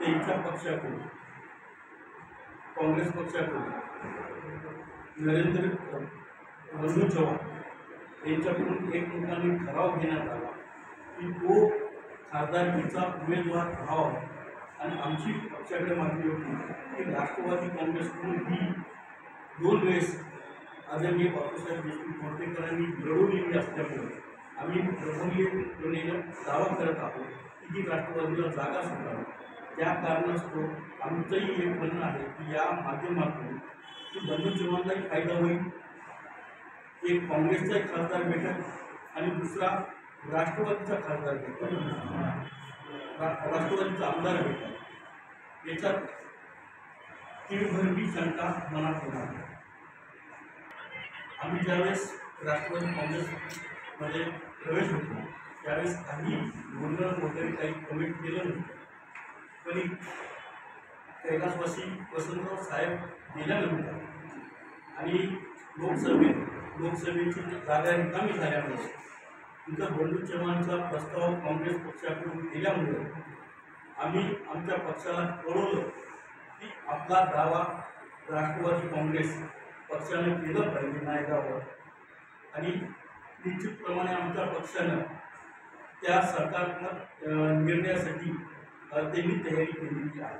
त्यांच्या पक्षाकडून काँग्रेस पक्षाकडून बंधू चव्हाण यांच्याकडून एकमेकांनी ठराव घेण्यात आला की तो खासदारकीचा उमेदवार राहावा आणि आमची पक्षाकडे मागणी होती की राष्ट्रवादी काँग्रेसकडून ही 2 वेळेस आदरणीय बापूसाहेब देशमुख मोर्तेकरांनी लढवलेली असल्यामुळे आम्ही प्रबलपणे दावा करत आहोत की ही राष्ट्रवादीला जागा सुटावी। त्या कारणास्तव आमचंही एक म्हणणं आहे की या माध्यमातून की बंधू चव्हाणलाही फायदा होईल, एक काँग्रेसचाही खासदार भेटेल आणि दुसरा राष्ट्रवादीचा खासदार भेटेल, राष्ट्रवादीचा आमदार भेटेल। याच्यात तीळभरही शंका मनात होणार। आम्ही ज्यावेळेस राष्ट्रवादी काँग्रेसमध्ये प्रवेश होतो त्यावेळेस काही बोलणं वगैरे काही कमेंट केलं नव्हतं, पण कैलासवासी वसंतराव साहेब गेल्यानंतर आणि लोकसभेची जागा रिकामी झाल्यामुळे तिथं बंधू चव्हाणचा प्रस्ताव काँग्रेस पक्षाकडून केल्यामुळे आम्ही आमच्या पक्षाला कळवलं की आपला दावा राष्ट्रवादी काँग्रेस पक्षाने केलं पाहिजे नायगावर आणि निश्चितप्रमाणे आमच्या पक्षानं त्या सरकारनं निर्णयासाठी त्यांनी तयारी केलेली आहे।